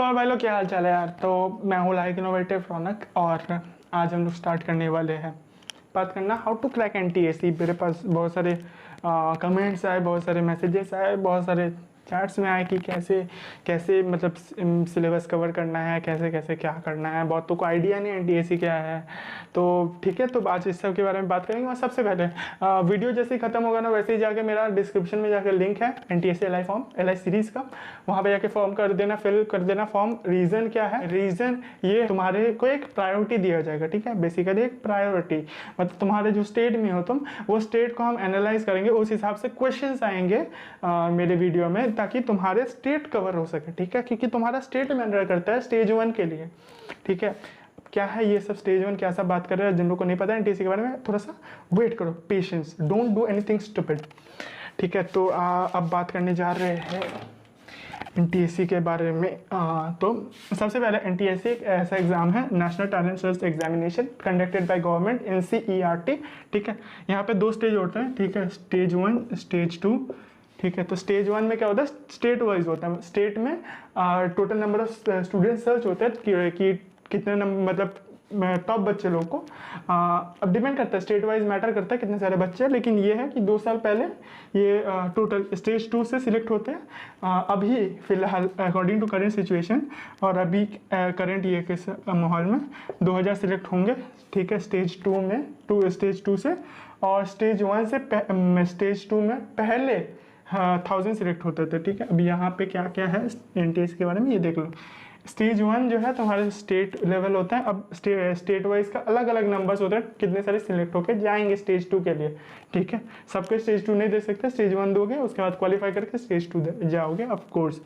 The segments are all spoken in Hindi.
और भाई लोग क्या हाल चाल है यार। तो मैं हूँ लाइक इनोवेटिव रौनक और आज हम लोग स्टार्ट करने वाले हैं बात करना हाउ टू क्रैक एनटीएसी। मेरे पास बहुत सारे कमेंट्स आए, बहुत सारे मैसेजेस आए, बहुत सारे चैट्स में आए कि कैसे कैसे मतलब सिलेबस कवर करना है, कैसे कैसे क्या करना है। बहुतों को आइडिया नहीं एनटीएसी क्या है। तो ठीक है, तो आज इस सब के बारे में बात करेंगे। और सबसे पहले वीडियो जैसे ही खत्म होगा ना वैसे ही जाके मेरा डिस्क्रिप्शन में जाके लिंक है NTAC L I form, L I series का, वहाँ पे जाके फॉर्म कर देना, फिल कर देना फॉर्म। रीज़न क्या है? रीज़न ये तुम्हारे को एक प्रायोरिटी दिया जाएगा, ठीक है। बेसिकली एक प्रायोरिटी मतलब तुम्हारे जो स्टेट में हो तुम, वो स्टेट को हम एनालाइज करेंगे, उस हिसाब से क्वेश्चंस आएंगे मेरे वीडियो में, ताकि तुम्हारे स्टेट कवर हो सके, ठीक है। क्योंकि तुम्हारा स्टेट मैटर करता है स्टेज 1 के लिए, ठीक है। क्या है ये सब स्टेज 1, क्या सब बात कर रहे हैं, जिन लोगों को नहीं पता है एनटीएसी के बारे में, थोड़ा सा वेट करो, patience, don't do anything stupid, ठीक है। तो अब बात करने जा रहे हैं एनटीएसी के बारे में। तो सबसे पहले एनटीएसी एक ऐसा एग्जाम है, national talent search examination conducted by government NCERT, ठीक है। यहाँ पे 2 स्टेज होते हैं, ठीक है, स्टेज 1 स्टेज 2, ठीक है। तो स्टेज 1 में क्या होता है, स्टेट वाइज होता है। स्टेट में total number of student search होते हैं कि कितने मतलब टॉप बच्चे लोग को, अब डिपेंड करता है, स्टेट वाइज मैटर करता है कितने सारे बच्चे हैं। लेकिन ये है कि 2 साल पहले ये टोटल स्टेज 2 से सिलेक्ट होते हैं अभी फिलहाल अकॉर्डिंग टू करेंट सिचुएशन, और अभी करेंट ये किस माहौल में 2000 सिलेक्ट होंगे, ठीक है, स्टेज 2 में, स्टेज 2 से। और स्टेज 1 से स्टेज 2 में पहले 1000 सिलेक्ट होते थे, ठीक है। अब यहाँ पे क्या क्या है एनटीएस के बारे में ये देख लो। स्टेज 1 जो है तुम्हारे स्टेट लेवल होता है। अब स्टेट वाइज का अलग अलग नंबर्स होते हैं, कितने सारे सिलेक्ट होके जाएंगे स्टेज 2 के लिए, ठीक है। सबके स्टेज 2 नहीं दे सकते, स्टेज 1 दोगे, उसके बाद क्वालिफाई करके स्टेज 2 जाओगे ऑफ कोर्स,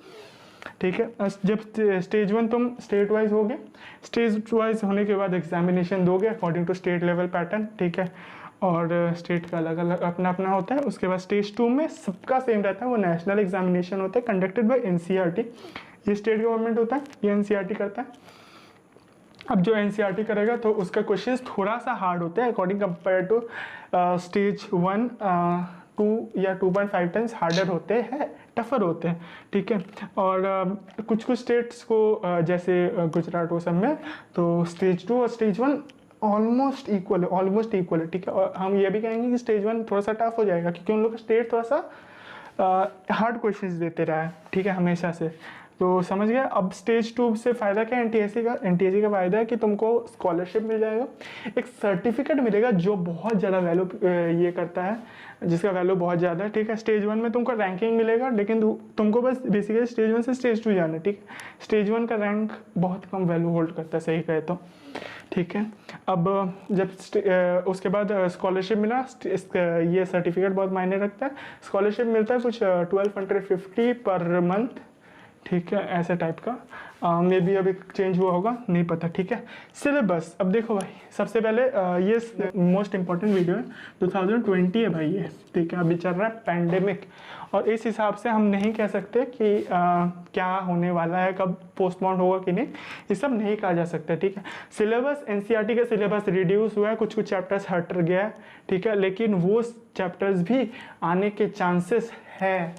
ठीक है। जब स्टेज 1 तुम स्टेट वाइज होगे, स्टेज वाइज होने के बाद एग्जामिनेशन दोगे according to state level pattern, ठीक है। और स्टेट का अलग अलग अपना अपना होता है। उसके बाद स्टेज 2 में सबका सेम रहता है, वो नेशनल एग्जामिनेशन होता है कंडक्टेड बाय एनसीईआरटी। ये स्टेट गवर्नमेंट होता है, ये एनसीईआरटी करता है। अब जो एनसीईआरटी करेगा तो उसका क्वेश्चंस थोड़ा सा हार्ड होते हैं अकॉर्डिंग कंपेयर टू स्टेज 1, 2 या 2.5 टाइम्स हार्डर होते हैं, टफर होते हैं, ठीक है। और कुछ कुछ स्टेट्स को जैसे गुजरात वो सब में तो स्टेज 2 और स्टेज 1 ऑलमोस्ट इक्वल है, ठीक है। और हम ये भी कहेंगे कि स्टेज 1 थोड़ा सा टफ हो जाएगा क्योंकि उन लोग का स्टेट थोड़ा सा हार्ड क्वेश्चंस देते रहा है, ठीक है, हमेशा से। तो समझ गए। अब स्टेज 2 से फ़ायदा क्या है एनटीएसी का फ़ायदा है कि तुमको स्कॉलरशिप मिल जाएगा, एक सर्टिफिकेट मिलेगा जो बहुत ज़्यादा वैल्यू ये करता है, जिसका वैल्यू बहुत ज़्यादा है, ठीक है। स्टेज 1 में तुमको रैंकिंग मिलेगा, लेकिन तुमको बस बेसिकली स्टेज 1 से स्टेज 2 जाना है, ठीक है। स्टेज 1 का रैंक बहुत कम वैल्यू होल्ड करता है, सही कहे तो, ठीक है। अब जब उसके बाद स्कॉलरशिप मिला, ये सर्टिफिकेट बहुत मायने रखता है। स्कॉलरशिप मिलता है कुछ 1250 पर मंथ, ठीक है, ऐसे टाइप का। मे बी अभी चेंज हुआ होगा, नहीं पता, ठीक है। सिलेबस अब देखो भाई, सबसे पहले ये मोस्ट इंपॉर्टेंट वीडियो है, 2020 है भाई ये, ठीक है। अभी चल रहा है पैंडेमिक, और इस हिसाब से हम नहीं कह सकते कि क्या होने वाला है, कब पोस्टपोन होगा कि नहीं, ये सब नहीं कहा जा सकता, ठीक है। सिलेबस एनसीईआरटी का सिलेबस रिड्यूस हुआ है, कुछ कुछ चैप्टर्स हट गया है, ठीक है, लेकिन वो चैप्टर्स भी आने के चांसेस है,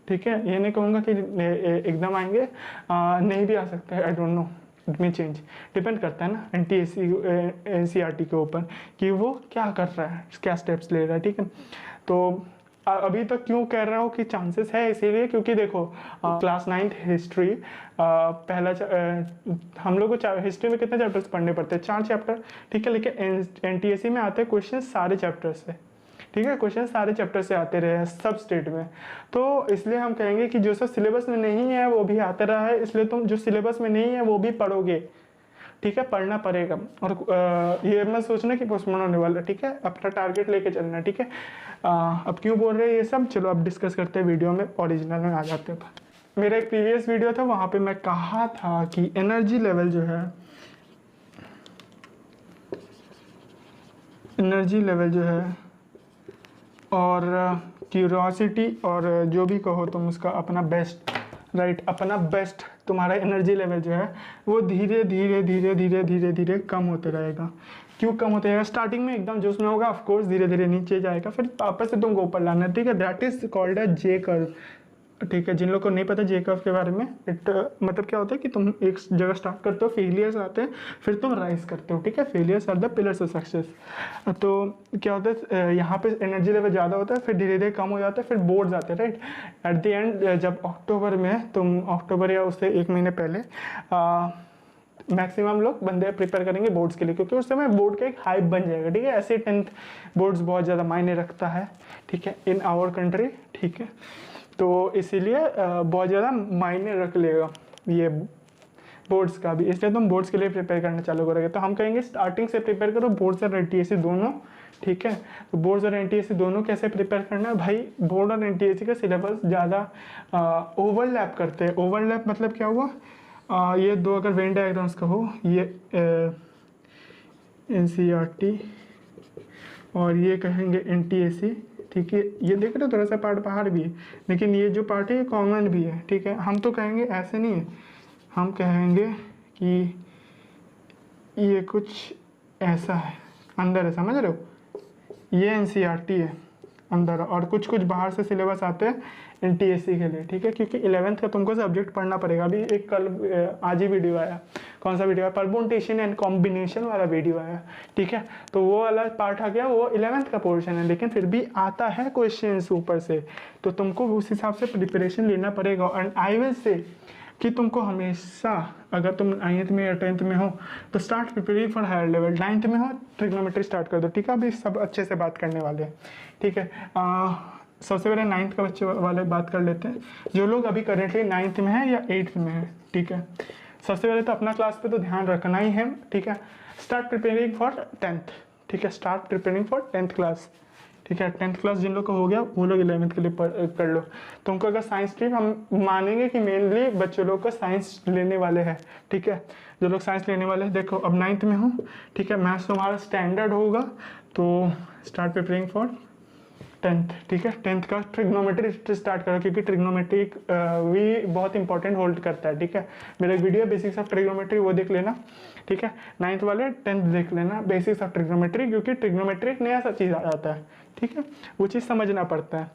ठीक है। ये नहीं कहूँगा कि एकदम आएंगे, नहीं भी आ सकते हैं, I don't know, it may change, depend करता है ना एनसीईआरटी के ऊपर कि वो क्या कर रहा है, क्या स्टेप्स ले रहा है, ठीक है। तो अभी तक क्यों कह रहा हूँ कि चांसेस है, इसीलिए क्योंकि देखो क्लास 9th हिस्ट्री पहला हम लोग को हिस्ट्री में कितने चैप्टर्स पढ़ने पड़ते हैं, 4 चैप्टर, ठीक है। लेकिन एनटीएसी में आते हैं क्वेश्चन सारे चैप्टर्स से, ठीक है, क्वेश्चन सारे चैप्टर से आते रहे हैं सब स्टेट में। तो इसलिए हम कहेंगे कि जो सब सिलेबस में नहीं है वो भी आता रहा है, इसलिए तुम जो सिलेबस में नहीं है वो भी पढ़ोगे, ठीक है, पढ़ना पड़ेगा। और ये मत सोचना कि पोस्टपोन होने वाला, ठीक है, अपना टारगेट लेके चलना, ठीक है। अब क्यों बोल रहे हैं ये सब, चलो अब डिस्कस करते हैं, वीडियो में ओरिजिनल में आ जाते हैं। मेरा एक प्रीवियस वीडियो था, वहाँ पर मैं कहा था कि एनर्जी लेवल जो है और क्यूरियोसिटी और जो भी कहो तुम उसका अपना बेस्ट, राइट, अपना बेस्ट, तुम्हारा एनर्जी लेवल जो है वो धीरे धीरे कम होते रहेगा। क्यों कम होते रहेगा? स्टार्टिंग में एकदम जोश में होगा, ऑफकोर्स धीरे धीरे नीचे जाएगा, फिर वापस से तुमको ऊपर लाना है, ठीक है। That is called a J curve, ठीक है, जिन लोग को नहीं पता जे कर्व के बारे में, मतलब क्या होता है कि तुम एक जगह स्टार्ट करते हो, फेलियर्स आते हैं, फिर तुम राइज करते हो, ठीक है। Failures are the pillars of success. तो क्या होता है, यहाँ पे एनर्जी लेवल ज़्यादा होता है, फिर धीरे धीरे कम हो जाता है, फिर बोर्ड्स आते हैं, राइट। एट द एंड जब अक्टूबर में तुम, अक्टूबर या उससे 1 महीने पहले मैक्सिमम लोग बंदे प्रिपेयर करेंगे बोर्ड्स के लिए, क्योंकि उस समय बोर्ड का एक हाइप बन जाएगा, ठीक है। ऐसे 10th बोर्ड्स बहुत ज़्यादा मायने रखता है, ठीक है, इन आवर कंट्री, ठीक है। तो इसीलिए बहुत ज़्यादा मायने रख लेगा ये बोर्ड्स का भी, इसलिए तुम बोर्ड्स के लिए प्रिपेयर करना चालू करोगे। तो हम कहेंगे स्टार्टिंग से प्रिपेयर करो, बोर्ड्स और एनटीएसी दोनों, ठीक है। तो बोर्ड्स और एनटीएसी दोनों कैसे प्रिपेयर करना है भाई, बोर्ड और एनटीएसी का सिलेबस ज़्यादा ओवरलैप करते हैं। ओवरलैप मतलब क्या हुआ, ये दो अगर वेन डायग्राम्स का हो, ये एनसीईआरटी और ये कहेंगे एनटीएसी, ठीक है। ये देख रहे हो थोड़ा सा पार्ट बाहर भी है, लेकिन ये जो पार्ट है ये कॉमन भी है, ठीक है। हम तो कहेंगे ऐसे नहीं है, हम कहेंगे कि ये कुछ ऐसा है, अंदर है, समझ रहे हो। ये एनसीईआरटी है अंदर, और कुछ कुछ बाहर से सिलेबस आते हैं एनटीएसी के लिए, ठीक है। क्योंकि 11th का तुमको सब्जेक्ट पढ़ना पड़ेगा। अभी एक कल आज ही वीडियो आया, कौन सा वीडियो आया, परमुटेशन एंड कॉम्बिनेशन वाला वीडियो आया, ठीक है। तो वो वाला पार्ट आ गया, वो 11th का पोर्शन है, लेकिन फिर भी आता है क्वेश्चन ऊपर से, तो तुमको उस हिसाब से प्रिपरेशन लेना पड़ेगा। एंड आई विल से कि तुमको हमेशा, अगर तुम 9th में या 10th में हो तो start preparing for higher level. 9th में हो ट्रिग्नोमेट्री स्टार्ट कर दो, ठीक है। अभी सब अच्छे से बात करने वाले हैं, ठीक है। सबसे पहले 9th का बच्चे वाले बात कर लेते हैं, जो लोग अभी करेंटली 9th में है या 8th में है, ठीक है। सबसे पहले तो अपना क्लास पे तो ध्यान रखना ही है, ठीक है। स्टार्ट प्रिपेयरिंग फॉर 10th, ठीक है। Start preparing for 10th class, ठीक है। 10th क्लास जिन लोग को हो गया वो लोग 11th के लिए कर लो। तुमको अगर साइंस स्ट्रीम, हम मानेंगे कि मेनली बच्चों लोग को साइंस लेने वाले हैं, ठीक है। जो लोग साइंस लेने वाले हैं, देखो अब 9th में हो, ठीक है। मैथ्स तुम्हारा स्टैंडर्ड होगा, तो स्टार्ट प्रिपेयरिंग फॉर 10th, ठीक है। 10th का ट्रिग्नोमेट्री स्टार्ट करो, क्योंकि ट्रिग्नोमेट्री भी बहुत इंपॉर्टेंट होल्ड करता है, ठीक है। मेरा वीडियो बेसिक्स ऑफ ट्रिग्नोमेट्री वो देख लेना, ठीक है। 9th वाले 10th देख लेना, बेसिक्स ऑफ ट्रिग्नोमेट्री, क्योंकि ट्रिग्नोमेट्री एक नया सा चीज़ आ जाता है, ठीक है। वो चीज़ समझना पड़ता है।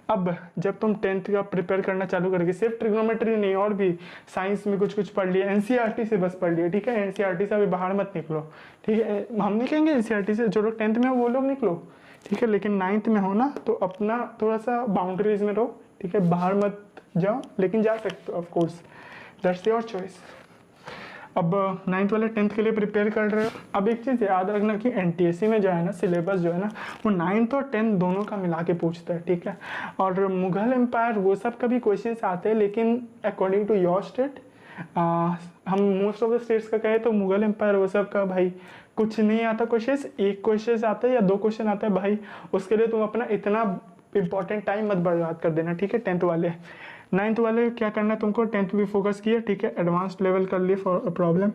अब जब तुम 10th का प्रिपेयर करना चालू करोगे, सिर्फ ट्रिग्नोमेट्री नहीं, और भी साइंस में कुछ कुछ पढ़ लिया, एनसीईआरटी से बस पढ़ लिया, ठीक है। एनसीईआरटी से अभी बाहर मत निकलो, ठीक है। हम नहीं कहेंगे एनसीईआरटी से, जो लोग 10th में हो वो लोग निकलो, ठीक है। लेकिन 9th में हो ना, तो अपना थोड़ा सा बाउंड्रीज में रहो, ठीक है। बाहर मत जाओ, लेकिन जा सकते हो, of course, that's your choice. अब 9th वाले 10th के लिए प्रिपेयर कर रहे हो। अब एक चीज़ याद रखना कि एनटीएसी में जो है ना, सिलेबस जो है ना, वो 9th और 10th दोनों का मिला के पूछता है, ठीक है। और मुगल एम्पायर वो सब का भी क्वेश्चंस आते हैं, लेकिन अकॉर्डिंग टू योर स्टेट, हम मोस्ट ऑफ द स्टेट्स का कहें तो मुगल एम्पायर वो सब का भाई कुछ नहीं आता क्वेश्चन, एक क्वेश्चन आता है या 2 क्वेश्चन आता है भाई, उसके लिए तुम अपना इतना इंपॉर्टेंट टाइम मत बर्बाद कर देना, ठीक है। 10th वाले, 9th वाले क्या करना है तुमको, 10th भी फोकस किया, ठीक है। एडवांस्ड लेवल कर लिए फॉर प्रॉब्लम,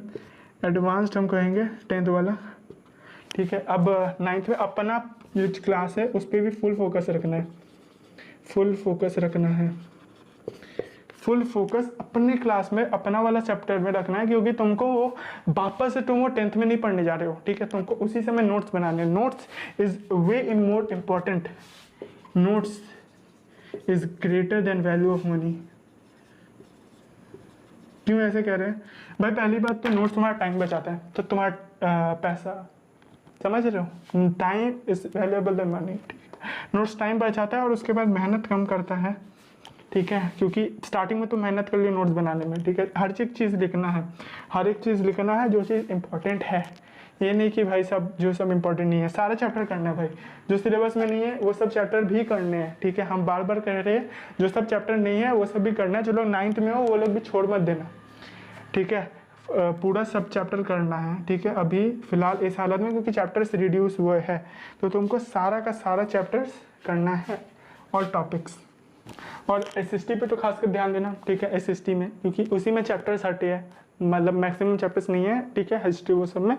एडवांस्ड हम कहेंगे 10th वाला, ठीक है। अब 9th में अपना जो क्लास है उस पर भी फुल फोकस रखना है, फुल फोकस रखना है, फुल फोकस अपने क्लास में अपना वाला चैप्टर में रखना है, क्योंकि तुमको वो वापस से तुम वो 10th में नहीं पढ़ने जा रहे हो, ठीक है। तुमको उसी समय नोट्स बनाने हैं। Notes is way in more important, notes is greater than value of money. क्यों ऐसे कह रहे हैं भाई, पहली बात तो नोट्स तुम्हारा टाइम बचाता है, तो तुम्हारा पैसा, समझ रहे हो, time is valuable then money, ठीक है। नोट्स टाइम बचाता है और उसके बाद मेहनत कम करता है, ठीक है। क्योंकि स्टार्टिंग में तो मेहनत कर ली नोट्स बनाने में, ठीक है। हर चीज़ लिखना है, हर एक चीज़ लिखना है जो चीज़ इंपॉर्टेंट है। ये नहीं कि भाई सब जो सब इंपॉर्टेंट नहीं है, सारा चैप्टर करना है भाई। जो सिलेबस में नहीं है वो सब चैप्टर भी करने हैं, ठीक है। हम बार बार कह रहे हैं जो सब चैप्टर नहीं है वो सब भी करना है। जो लोग 9th में हो वो लोग भी छोड़ मत देना, ठीक है। पूरा सब चैप्टर करना है, ठीक है। अभी फिलहाल इस हालत में क्योंकि चैप्टर्स रिड्यूस हुए हैं, तो तुमको सारा का सारा चैप्टर्स करना है और टॉपिक्स। और एसएसटी पे तो खासकर ध्यान देना, ठीक है। एसएसटी में क्योंकि उसी में चैप्टर्स हटे हैं, मतलब मैक्सिमम चैप्टर्स नहीं है, ठीक है। हिस्ट्री वो सब में,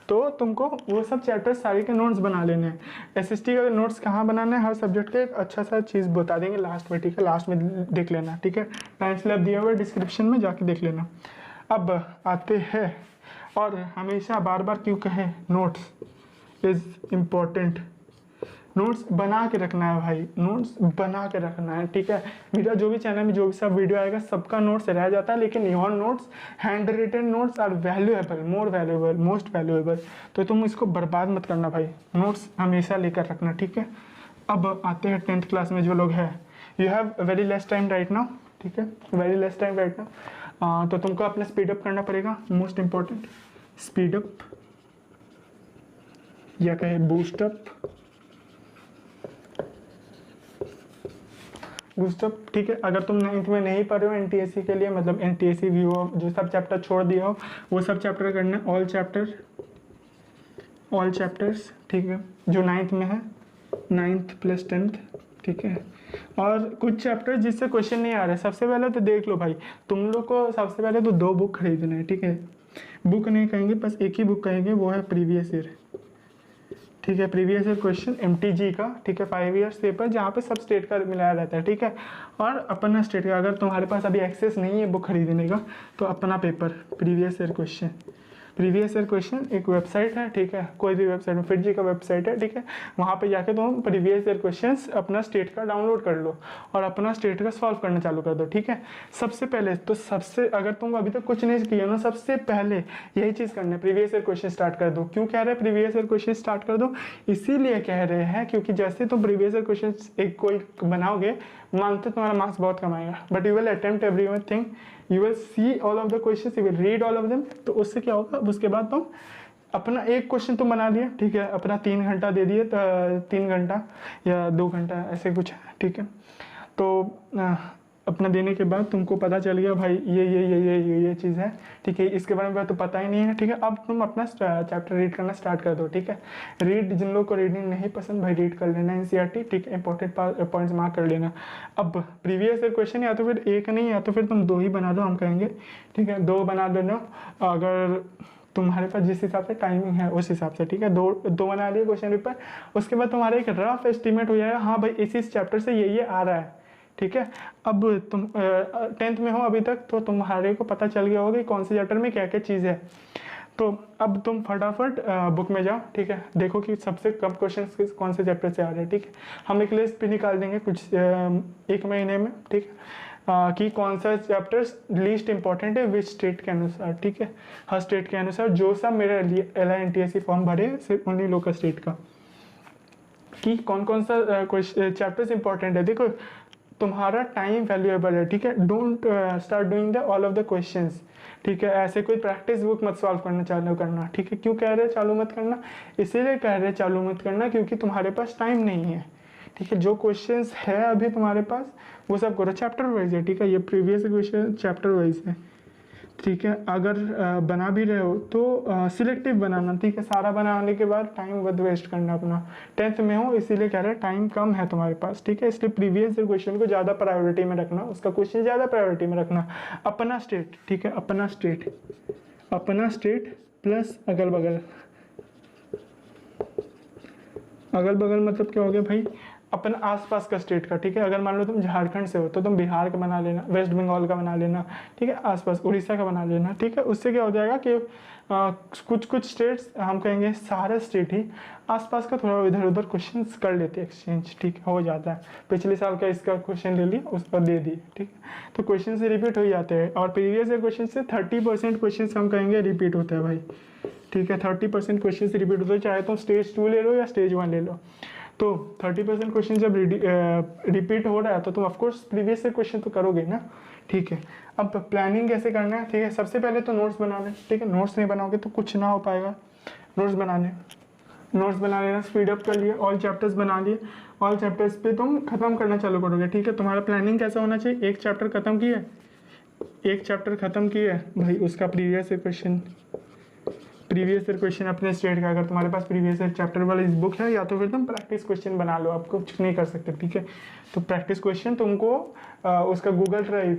तो तुमको वो सब चैप्टर्स सारे के नोट्स बना लेने हैं। एसएसटी का नोट्स कहाँ बनाना है, हर सब्जेक्ट का एक अच्छा सा चीज़ बता देंगे लास्ट में, ठीक है। लास्ट में देख लेना, ठीक है। टाइम स्लैब दिया हुआ है डिस्क्रिप्शन में, जाके देख लेना। अब आते हैं, और हमेशा बार बार क्यों कहें नोट्स इज़ इम्पोर्टेंट, नोट्स बना के रखना है भाई, नोट्स बना के रखना है, ठीक है। मेरा जो भी चैनल में जो भी सब वीडियो आएगा सबका नोट्स रह जाता है, लेकिन your notes, hand written notes are valuable, more valuable, most valuable. तो तुम इसको बर्बाद मत करना भाई, नोट्स हमेशा लेकर रखना, ठीक है। अब आते हैं 10th क्लास में जो लोग हैं, you have very less time right now, ठीक है, very less time right now. तो तुमको अपना स्पीड अप करना पड़ेगा, मोस्ट इंपॉर्टेंट, स्पीड अप या कहे बूस्ट अप, बूस्ट अप, ठीक है। अगर तुम 9th में नहीं पढ़ रहे हो एनटीएससी के लिए, मतलब एनटीएससी व्यू जो सब चैप्टर छोड़ दिए हो वो सब चैप्टर करना, ऑल चैप्टर्स, ठीक है, जो 9th में है, 9th + 10th, ठीक है। और कुछ चैप्टर जिससे क्वेश्चन नहीं आ रहे, सबसे पहले तो देख लो भाई, तुम लोग को सबसे पहले तो 2 बुक खरीदना है, ठीक है। बुक नहीं कहेंगे, बस एक ही बुक कहेंगे, वो है प्रीवियस ईयर, ठीक है, प्रीवियस ईयर क्वेश्चन MTG का, ठीक है, 5 ईयर्स पेपर जहाँ पे सब स्टेट का मिलाया रहता है, ठीक है। और अपना स्टेट का, अगर तुम्हारे पास अभी एक्सेस नहीं है बुक खरीदने का, तो अपना paper previous year question, previous year question एक वेबसाइट है, ठीक है, कोई भी वेबसाइट में, FIIT का वेबसाइट है, ठीक है। वहाँ पे जाके तुम प्रीवियस ईयर क्वेश्चंस अपना स्टेट का डाउनलोड कर लो और अपना स्टेट का सॉल्व करना चालू कर दो, ठीक है। सबसे पहले तो अगर तुम अभी तक कुछ नहीं किया ना, सबसे पहले यही चीज़ करना है, प्रीवियस ईयर क्वेश्चन स्टार्ट कर दो। क्यों कह रहे हैं प्रीवियस ईयर क्वेश्चन स्टार्ट कर दो? इसीलिए कह रहे हैं क्योंकि जैसे तुम प्रीवियस ईयर क्वेश्चन एक कोई बनाओगे, मानते तुम्हारा मार्क्स बहुत कम आएगा, but you will attempt everything, you will see all of the questions, you will read all of them. तो उससे क्या होगा, उसके बाद तुम अपना एक क्वेश्चन तुम बना लिया, ठीक है, अपना 3 घंटा दे दिए, 3 घंटा या 2 घंटा ऐसे कुछ, ठीक है। तो अपना देने के बाद तुमको पता चल गया भाई ये चीज़ है, ठीक है, इसके बारे में तो पता ही नहीं है, ठीक है। अब तुम अपना चैप्टर रीड करना स्टार्ट कर दो, ठीक है। रीड, जिन लोग को रीडिंग नहीं पसंद भाई रीड कर लेना NCERT, ठीक है, इंपॉर्टेंट पॉइंट्स मार्क कर लेना। अब प्रीवियस ईयर क्वेश्चन या तो फिर एक नहीं, या तो फिर तुम 2 ही बना दो, हम कहेंगे, ठीक है, 2 बना लेना, अगर तुम्हारे पास जिस हिसाब से टाइमिंग है उस हिसाब से, ठीक है। 2 बना लिए क्वेश्चन पेपर, उसके बाद तुम्हारा एक रफ एस्टिमेट हो जाएगा, हाँ भाई इस चैप्टर से ये आ रहा है, ठीक है। अब तुम 10th में हो अभी तक, तो तुम्हारे को पता चल गया होगा कि कौन से चैप्टर में क्या क्या चीज़ है। तो अब तुम फटाफट बुक में जाओ, ठीक है, देखो कि सबसे कम क्वेश्चन कौन से चैप्टर से आ रहे हैं, ठीक है। हम एक लिस्ट भी निकाल देंगे कुछ 1 महीने में, ठीक है, कि कौन सा चैप्टर्स लीस्ट इंपॉर्टेंट है विच स्टेट के अनुसार, ठीक है, हर स्टेट के अनुसार, जो सब मेरे LINTSC फॉर्म भरे सिर्फ उन्हीं लोग का स्टेट का, कि कौन कौन सा चैप्टर्स इंपॉर्टेंट है। देखो तुम्हारा टाइम वैल्यूएबल है, ठीक है, don't start doing the all of the questions, ठीक है। ऐसे कोई प्रैक्टिस बुक मत सॉल्व करना चालू करना, ठीक है। क्यों कह रहे हैं चालू मत करना? इसीलिए कह रहे हैं चालू मत करना क्योंकि तुम्हारे पास टाइम नहीं है, ठीक है। जो क्वेश्चंस है अभी तुम्हारे पास वो सब करो, चैप्टर वाइज है, ठीक है, ये प्रीवियस क्वेश्चन चैप्टर वाइज है, ठीक है। अगर बना भी रहे हो तो सिलेक्टिव बनाना, ठीक है, सारा बनाने के बाद टाइम मत वेस्ट करना अपना। 10th में हो इसीलिए कह रहे हैं टाइम कम है तुम्हारे पास, ठीक है, इसलिए प्रीवियस क्वेश्चन को ज़्यादा प्रायोरिटी में रखना, उसका क्वेश्चन ज़्यादा प्रायोरिटी में रखना। अपना स्टेट, ठीक है, अपना स्टेट प्लस अगल बगल, अगल बगल मतलब क्या हो गया भाई, अपना आसपास का स्टेट का, ठीक है। अगर मान लो तुम झारखंड से हो तो तुम बिहार का बना लेना, वेस्ट बंगाल का बना लेना, ठीक है, आसपास उड़ीसा का बना लेना, ठीक है। उससे क्या हो जाएगा कि कुछ स्टेट्स, हम कहेंगे सारे स्टेट ही आसपास का थोड़ा इधर उधर क्वेश्चन कर लेते हैं एक्सचेंज, ठीक हो जाता है। पिछले साल का इसका क्वेश्चन ले लिया, उसका दे दिए, ठीक है, तो क्वेश्चन से रिपीट हो जाते हैं। और प्रीवियस ईयर क्वेश्चन से 30% क्वेश्चन हम कहेंगे रिपीट होता है भाई, ठीक है, 30% क्वेश्चन से रिपीट होता है, चाहे तो स्टेज 2 ले लो या स्टेज 1 ले लो। तो 30% क्वेश्चन जब रिपीट हो रहा है तो तुम ऑफकोर्स प्रीवियस से क्वेश्चन तो करोगे ना, ठीक है। अब प्लानिंग कैसे करना है, ठीक है, सबसे पहले तो नोट्स बनाने, ठीक है, नोट्स नहीं बनाओगे तो कुछ ना हो पाएगा। नोट्स बना लेना, स्पीड अप कर लिए, ऑल चैप्टर्स बना लिए, ऑल चैप्टर्स पे तुम खत्म करना चालू करोगे, ठीक है। तुम्हारा प्लानिंग कैसा होना चाहिए, एक चैप्टर खत्म किया भाई, उसका प्रीवियस ईयर क्वेश्चन अपने स्टेट का, अगर तुम्हारे पास प्रीवियस ईयर चैप्टर वाली इस बुक है, या तो फिर तुम प्रैक्टिस क्वेश्चन बना लो, आप कुछ नहीं कर सकते, ठीक है। तो प्रैक्टिस क्वेश्चन तुमको उसका गूगल ड्राइव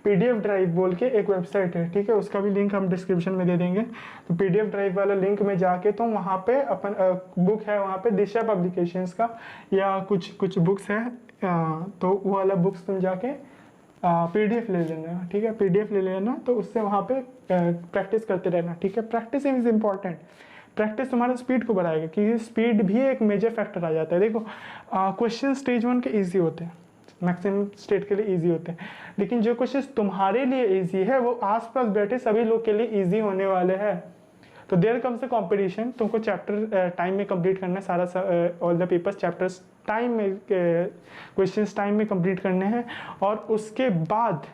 PDF ड्राइव बोल के एक वेबसाइट है, ठीक है, उसका भी लिंक हम डिस्क्रिप्शन में दे देंगे। तो PDF ड्राइव वाला लिंक में जाके तुम वहाँ पे अपन बुक है वहाँ पे दिशा पब्लिकेशंस का या कुछ बुक्स है, तो वो वाला बुक्स तुम जाके PDF ले लेना, ठीक है, PDF ले लेना, तो उससे वहाँ पे प्रैक्टिस करते रहना, ठीक है। प्रैक्टिस इज इम्पॉर्टेंट, प्रैक्टिस तुम्हारा स्पीड को बढ़ाएगा, क्योंकि स्पीड भी एक मेजर फैक्टर आ जाता है। देखो क्वेश्चन स्टेज 1 के ईजी होते हैं, मैक्सिमम स्टेट के लिए ईजी होते हैं, लेकिन जो क्वेश्चन तुम्हारे लिए ईजी है वो आसपास बैठे सभी लोग के लिए ईजी होने वाले हैं। तो देयर कम्स द कंपटीशन, तुमको चैप्टर टाइम में कंप्लीट करना है, सारा all the papers chapters time में, क्वेश्चंस टाइम में कंप्लीट करने हैं। और उसके बाद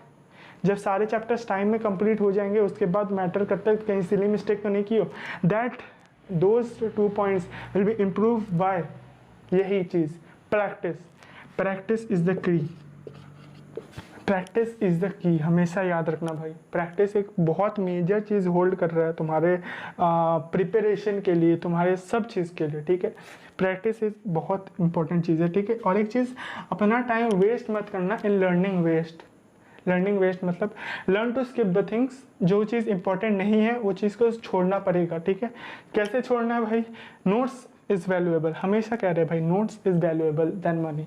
जब सारे चैप्टर्स टाइम में कंप्लीट हो जाएंगे, उसके बाद मैटर करता है कहीं सिली मिस्टेक तो नहीं की हो, that those 2 points will be improve by यही चीज़ practice. Practice is the key, practice is the key, हमेशा याद रखना भाई। प्रैक्टिस एक बहुत मेजर चीज़ होल्ड कर रहा है तुम्हारे प्रिपरेशन के लिए, तुम्हारे सब चीज़ के लिए, ठीक है। प्रैक्टिस एक बहुत इंपॉर्टेंट चीज़ है, ठीक है। और एक चीज़, अपना टाइम वेस्ट मत करना in learning waste. Learning waste मतलब learn to skip the things, जो चीज़ इंपॉर्टेंट नहीं है वो चीज़ को छोड़ना पड़ेगा, ठीक है। कैसे छोड़ना है भाई? नोट्स इज़ वैल्यूएबल, हमेशा कह रहे हैं भाई notes is valuable then money,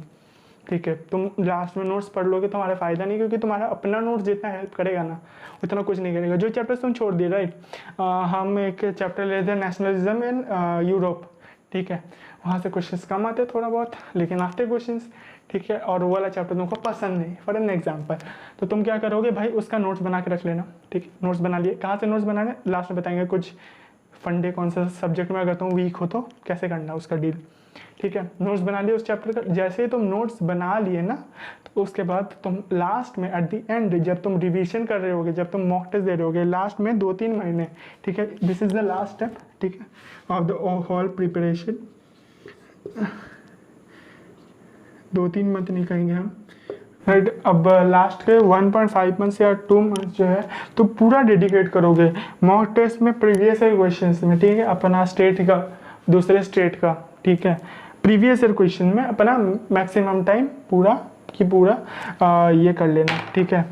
ठीक है। तुम लास्ट में नोट्स पढ़ लोगे तुम्हारा फ़ायदा नहीं, क्योंकि तुम्हारा अपना नोट्स जितना हेल्प करेगा ना उतना कुछ नहीं करेगा। जो चैप्टर्स तुम छोड़ दिए, राइट, हम एक चैप्टर लेते हैं नेशनलिज्म इन यूरोप, ठीक है, वहाँ से क्वेश्चंस कम आते थोड़ा बहुत, लेकिन आते क्वेश्चंस, ठीक है। और वो वाला चैप्टर तुमको पसंद नहीं, फॉर एन एग्जाम्पल, तो तुम क्या करोगे भाई, उसका नोट्स बना के रख लेना, ठीक है। नोट्स बना लिए, कहाँ से नोट्स बनाने लास्ट में बताएंगे, कुछ फंडे कौन सा सब्जेक्ट में अगर तुम वीक हो तो कैसे करना उसका डील, ठीक है। नोट्स बना लिए उस चैप्टर का। जैसे ही तुम नोट्स बना लिए ना, तो उसके बाद तुम लास्ट में एट द एंड जब तुम रिवीजन कर रहे होगे, जब तुम मॉक टेस्ट दे रहे होगे लास्ट में 2-3 महीने, ठीक है, this is the last step, ठीक है, of the whole preparation. 2-3 month नहीं कहेंगे हम, राइट। अब लास्ट के 1.5 मंथ्स या 2 मंथ्स जो है तो पूरा डेडिकेट करोगे मॉक टेस्ट में, प्रीवियस ईयर क्वेश्चंस में, ठीक है, अपना स्टेट का, दूसरे स्टेट का, ठीक है, प्रीवियस ईयर क्वेश्चन में अपना मैक्सिमम टाइम पूरा की पूरा ये कर लेना, ठीक है,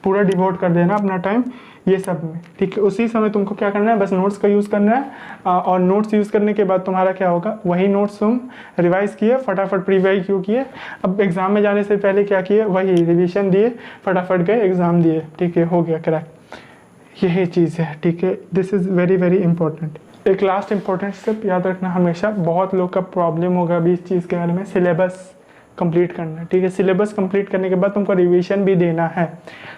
पूरा डिवोट कर देना अपना टाइम ये सब में, ठीक है। उसी समय तुमको क्या करना है, बस नोट्स का यूज़ करना है। और नोट्स यूज़ करने के बाद तुम्हारा क्या होगा, वही नोट्स तुम रिवाइज किए, फटाफट प्रीवाई क्यों किए, अब एग्ज़ाम में जाने से पहले क्या किए, वही रिविजन दिए, फटाफट गए एग्ज़ाम दिए, ठीक है, हो गया क्रैक। यही चीज़ है, ठीक है, this is very very important. एक लास्ट इंपॉर्टेंट स्टेप याद रखना हमेशा, बहुत लोग का प्रॉब्लम होगा अभी इस चीज़ के बारे में, सिलेबस कंप्लीट करना, ठीक है। सिलेबस कंप्लीट करने के बाद तुमको रिवीजन भी देना है,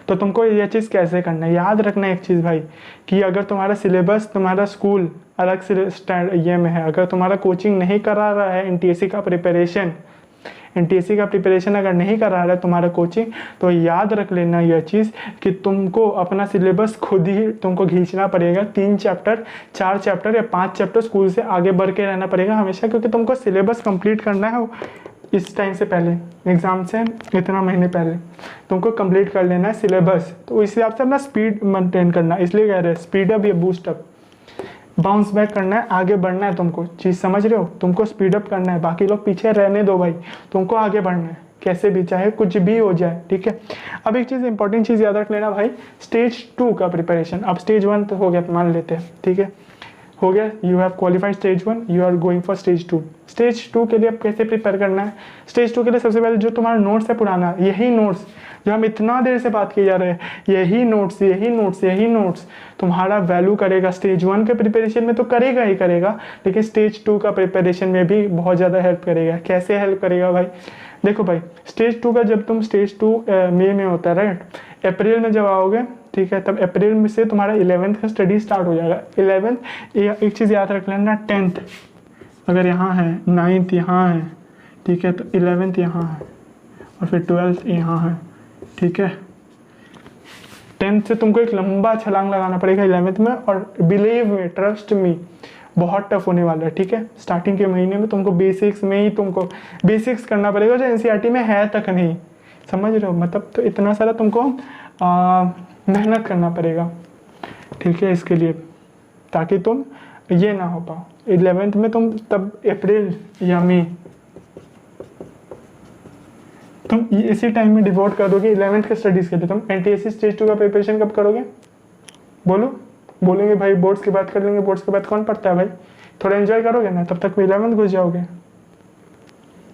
तो तुमको ये चीज़ कैसे करना है, याद रखना एक चीज़ भाई, कि अगर तुम्हारा सिलेबस, तुम्हारा स्कूल अलग से ये में है, अगर तुम्हारा कोचिंग नहीं करा रहा है एनटीएससी का प्रिपरेशन, एनटीएससी का प्रिपरेशन अगर नहीं करा रहा है तुम्हारा कोचिंग, तो याद रख लेना यह चीज़ कि तुमको अपना सिलेबस खुद ही तुमको खींचना पड़ेगा। 3 चैप्टर, 4 चैप्टर या 5 चैप्टर स्कूल से आगे बढ़ के रहना पड़ेगा हमेशा, क्योंकि तुमको सिलेबस कंप्लीट करना है इस टाइम से पहले, एग्ज़ाम से इतना महीने पहले तुमको कंप्लीट कर लेना है सिलेबस। तो इस हिसाब से अपना स्पीड मेंटेन करना, इसलिए कह रहे हैं स्पीड अप या बूस्ट अप, बाउंस बैक करना है, आगे बढ़ना है तुमको, चीज़ समझ रहे हो, तुमको स्पीड अप करना है, बाकी लोग पीछे रहने दो भाई, तुमको आगे बढ़ना है कैसे भी, चाहे कुछ भी हो जाए, ठीक है। अब एक चीज़ इंपॉर्टेंट चीज़ याद रख लेना भाई, स्टेज 2 का प्रिपरेशन, अब स्टेज 1 तो हो गया मान लेते हैं, ठीक है, हो गया, you have qualified stage 1, you are going for stage 2। Stage 2 के लिए अब कैसे प्रिपेयर करना है, स्टेज 2 के लिए सबसे पहले जो तुम्हारा नोट्स है पुराना, यही नोट्स जो हम इतना देर से बात किए जा रहे हैं, यही नोट्स यही नोट्स यही नोट्स तुम्हारा वैल्यू करेगा। स्टेज 1 के प्रिपरेशन में तो करेगा ही करेगा, लेकिन स्टेज 2 का प्रिपरेशन में भी बहुत ज़्यादा हेल्प करेगा। कैसे हेल्प करेगा भाई, देखो भाई, स्टेज 2 का जब तुम स्टेज 2 मई में होता है, राइट, अप्रैल में जब आओगे, ठीक है, तब अप्रैल में से तुम्हारा 11th का स्टडी स्टार्ट हो जाएगा। 11th, एक चीज़ याद रख लेना, 10th अगर यहाँ है, 9th यहाँ है, ठीक है, तो 11th यहाँ है, और फिर 12th यहाँ है, ठीक है। 10th से तुमको एक लंबा छलांग लगाना पड़ेगा 11th में, और बिलीव मी, ट्रस्ट मी, बहुत टफ होने वाला है, ठीक है। स्टार्टिंग के महीने में तुमको बेसिक्स में ही तुमको बेसिक्स करना पड़ेगा, जो एनसीईआरटी में है तक नहीं, समझ रहे हो, मतलब तो इतना सारा तुमको मेहनत करना पड़ेगा, ठीक है, इसके लिए, ताकि तुम ये ना हो पाओ 11th में, तुम तब अप्रैल या मई तुम इसी टाइम में डिवोट कर दोगे 11th के स्टडीज़ के लिए। तुम एनटीएससी स्टेज 2 का प्रिपरेशन कब करोगे, बोलेंगे भाई बोर्ड्स की बात कर लेंगे, बोर्ड्स के बाद कौन पढ़ता है भाई, थोड़ा एंजॉय करोगे ना, तब तक 11th घुस जाओगे,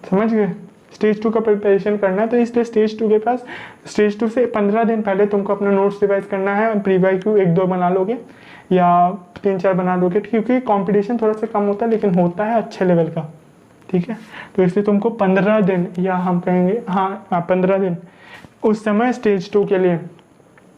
समझ गए। स्टेज 2 का प्रिपरेशन करना है, तो इसलिए स्टेज 2 के पास स्टेज 2 से 15 दिन पहले तुमको अपना नोट्स रिवाइज करना है। प्री वाई क्यू 1-2 बना लोगे या 3-4 बना लोगे, क्योंकि कंपटीशन थोड़ा सा कम होता है लेकिन होता है अच्छे लेवल का, ठीक है। तो इसलिए तुमको 15 दिन या हम कहेंगे 15 दिन उस समय स्टेज 2 के लिए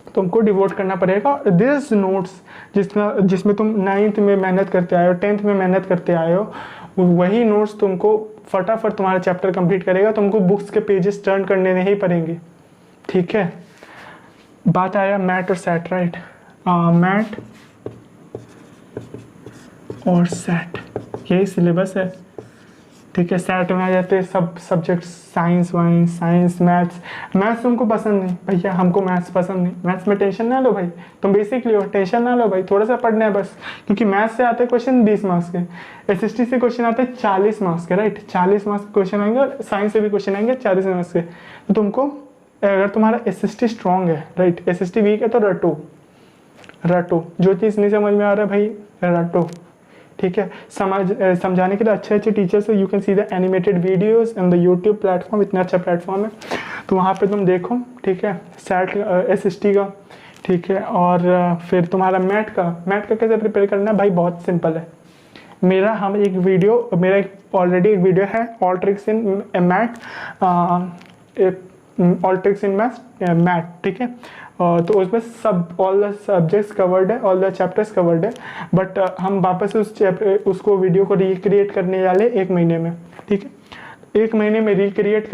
तुमको डिवोट करना पड़ेगा। दिस नोट्स जिसमें तुम 9th में मेहनत करते आए हो, 10th में मेहनत करते आए हो, वही नोट्स तुमको फटाफट तुम्हारा चैप्टर कंप्लीट करेगा। तुमको बुक्स के पेजेस टर्न करने नहीं पड़ेंगे, ठीक है। बात आया मैट और सेट, राइट। मैट और सेट यही सिलेबस है, ठीक है। सेट में आ जाते हैं सब सब्जेक्ट्स, साइंस वाइंस, साइंस मैथ्स तुमको पसंद नहीं भैया, हमको मैथ्स पसंद नहीं, मैथ्स में टेंशन ना लो भाई, तुम बेसिक लियो, टेंशन ना लो भाई, थोड़ा सा पढ़ना है बस, क्योंकि मैथ्स से आते हैं क्वेश्चन 20 मार्क्स के, SST से क्वेश्चन आते हैं 40 मार्क्स के, राइट। 40 मार्क्स के क्वेश्चन आएंगे और साइंस से भी क्वेश्चन आएंगे 40 मार्क्स के। तो तुमको अगर तुम्हारा SST स्ट्रॉन्ग है, राइट, SST वीक है तो रटो, जो चीज़ नहीं समझ में आ रहा है भाई रटो, ठीक है। समझाने के लिए अच्छे टीचर्स है। You can see the animated videos in the YouTube platform, इतना अच्छा प्लेटफॉर्म है, तो वहाँ पे तुम देखो, ठीक है। सेट SST का, ठीक है। और फिर तुम्हारा मैट का कैसे प्रिपेयर करना है भाई, बहुत सिंपल है। मेरा ऑलरेडी एक वीडियो है, all tricks in MAT, all tricks in math, ठीक है। तो उसमें सब ऑल द सब्जेक्ट्स कवर्ड है, ऑल द चैप्टर्स कवर्ड है, बट हम वापस उसको वीडियो को रिक्रिएट करने वाले 1 महीने में, ठीक है। 1 महीने में रिक्रिएट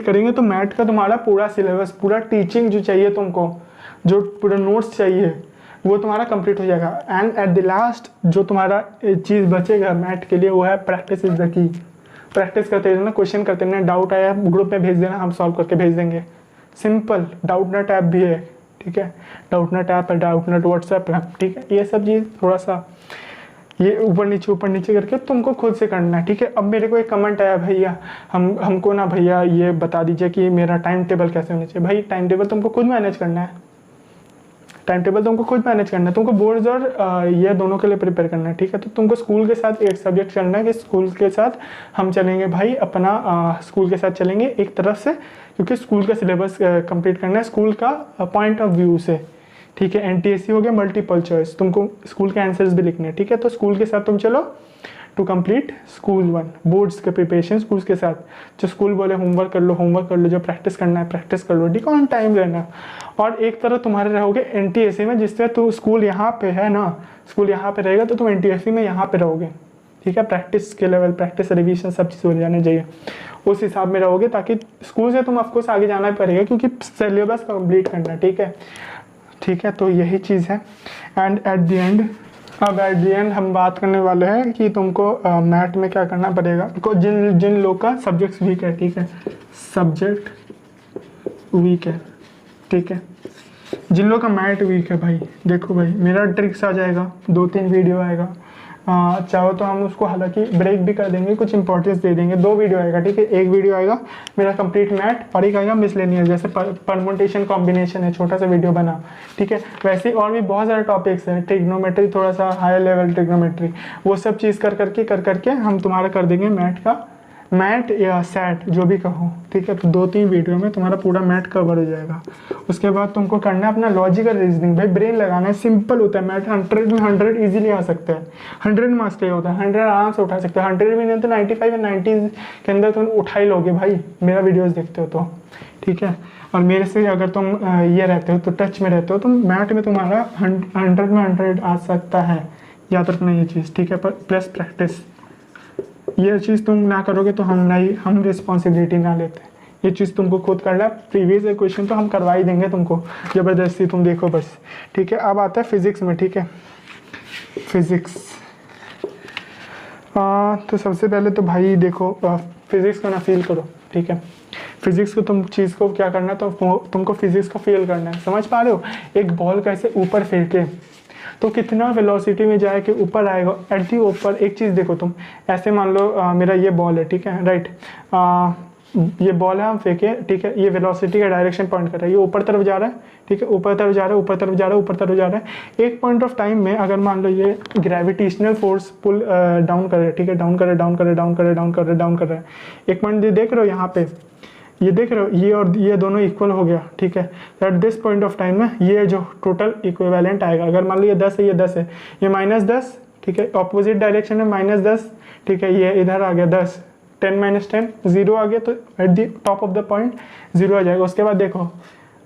करेंगे तो मैथ का तुम्हारा पूरा सिलेबस, पूरा टीचिंग जो चाहिए तुमको, जो पूरा नोट्स चाहिए वो तुम्हारा कंप्लीट हो जाएगा। एंड एट द लास्ट जो तुम्हारा चीज़ बचेगा मैथ के लिए वो है practice is the key. Practice करते रहना, क्वेश्चन करते रहना, डाउट आया ग्रुप में भेज देना, हम सॉल्व करके भेज देंगे। सिंपल। डाउटनट ऐप भी है, ठीक है। डाउटनट ऐप है, डाउटनट व्हाट्सएप है, ठीक है। ये सब चीज़ थोड़ा सा ये ऊपर नीचे करके तुमको खुद से करना है, ठीक है। अब मेरे को एक कमेंट आया, भैया हमको ना भैया ये बता दीजिए कि मेरा टाइम टेबल कैसे होना चाहिए। भाई टाइम टेबल तुमको खुद मैनेज करना है, तुमको बोर्ड्स और ये दोनों के लिए प्रिपेयर करना है, ठीक है। तो तुमको स्कूल के साथ एक सब्जेक्ट चलना है कि स्कूल के साथ हम चलेंगे भाई, अपना स्कूल के साथ चलेंगे एक तरफ से, क्योंकि स्कूल का सिलेबस कंप्लीट करना है स्कूल का पॉइंट ऑफ व्यू से, ठीक है। NTSC हो गया मल्टीपल चॉइस, तुमको स्कूल के आंसर्स भी लिखने हैं, ठीक है। तो स्कूल के साथ तुम चलो टू कंप्लीट स्कूल 1 बोर्ड्स के प्रिपरेशन स्कूल के साथ। जो स्कूल बोले होमवर्क कर लो, जो प्रैक्टिस करना है प्रैक्टिस कर लो, ठीक है, ऑन टाइम रहना। और एक तरह तुम्हारे रहोगे NTSC में, जिससे तू स्कूल यहाँ पे है ना, स्कूल यहाँ पे रहेगा तो तुम NTSC में यहाँ पे रहोगे, ठीक है। प्रैक्टिस के लेवल, प्रैक्टिस रिविजन सब चीज़ हो जाने चाहिए, उस हिसाब में रहोगे, ताकि स्कूल से तुम ऑफकोर्स आगे जाना पड़ेगा क्योंकि सिलेबस कंप्लीट करना है, ठीक है। तो यही चीज़ है। एंड एट द एंड हम बात करने वाले हैं कि तुमको मैथ में क्या करना पड़ेगा। जिन लोग का सब्जेक्ट्स वीक है, ठीक है, सब्जेक्ट वीक है, ठीक है, जिन लोग का मैथ वीक है भाई, देखो भाई मेरा ट्रिक्स आ जाएगा, 2-3 वीडियो आएगा, चाहो तो हम उसको हालांकि ब्रेक भी कर देंगे, कुछ इंपॉर्टेंस दे देंगे। 2 वीडियो आएगा, ठीक है। एक वीडियो आएगा मेरा कंप्लीट मैथ और एक आएगा मिसलेनियस, जैसे परमुटेशन कॉम्बिनेशन है, छोटा सा वीडियो बना, ठीक है। वैसे और भी बहुत सारे टॉपिक्स हैं, ट्रिग्नोमेट्री, थोड़ा सा हायर लेवल ट्रिग्नोमेट्री, वो सब चीज़ कर करके हम तुम्हारा कर देंगे मैथ या सेट जो भी कहो, ठीक है। तो 2-3 वीडियो में तुम्हारा पूरा मैथ कवर हो जाएगा। उसके बाद तुमको करना है अपना लॉजिकल रीजनिंग, भाई ब्रेन लगाना है, सिंपल होता है मैथ। 100 में 100 इजीली आ सकता है, 100 मार्क्स का होता है, 100 आराम से उठा सकते हो, 100 में नहीं तो 95 या 90 के अंदर तुम उठा ही लोगे भाई, मेरा वीडियोज़ देखते हो तो, ठीक है। और मेरे से अगर तुम ये रहते हो तो टच में रहते हो तो मैथ में तुम्हारा 100 में 100 आ सकता है, याद रखना ये चीज़, ठीक है। पर प्लस प्रैक्टिस, ये चीज़ तुम ना करोगे तो हम रिस्पॉन्सिबिलिटी ना लेते, ये चीज़ तुमको खुद करना। प्रीवियस क्वेश्चन तो हम करवा ही देंगे तुमको, ज़बरदस्ती तुम देखो बस, ठीक है। अब आता है फिज़िक्स में, ठीक है। फिज़िक्स तो सबसे पहले तो भाई देखो फिज़िक्स को ना फील करो, ठीक है। फिज़िक्स को तुम चीज़ को क्या करना है, तो तुमको फिज़िक्स को फील करना है, समझ पा रहे हो। एक बॉल कैसे ऊपर फेंके तो कितना वेलोसिटी में जाए कि ऊपर आएगा, एट दी ऊपर। एक चीज़ देखो तुम, ऐसे मान लो मेरा ये बॉल है, ठीक है, राइट। ये बॉल है, हम फेंके, ठीक है, ये वेलोसिटी का डायरेक्शन पॉइंट कर रहा है, ये ऊपर तरफ जा रहा है, ठीक है, ऊपर तरफ जा रहा है, ऊपर तरफ जा रहा है, ऊपर तरफ जा रहा है। एक पॉइंट ऑफ टाइम में अगर मान लो ये ग्रेविटेशनल फोर्स पुल डाउन कर रहा है, ठीक है, डाउन कर रहा है, डाउन कर रहा है, डाउन कर रहा है, डाउन कर रहा है, डाउन कर रहा है। एक पॉइंट ये देख रहे हो यहाँ पे, ये देख रहे हो, ये और ये दोनों इक्वल हो गया, ठीक है। At this point of time में ये जो टोटल इक्विवेलेंट आएगा, अगर मान लो ये 10 है, ये 10 है, ये -10, ठीक है, ऑपोजिट डायरेक्शन में -10, ठीक है, ये इधर आ गया 10, 10 - 10 0 आ गया, तो at the top of the point 0 आ जाएगा। उसके बाद देखो,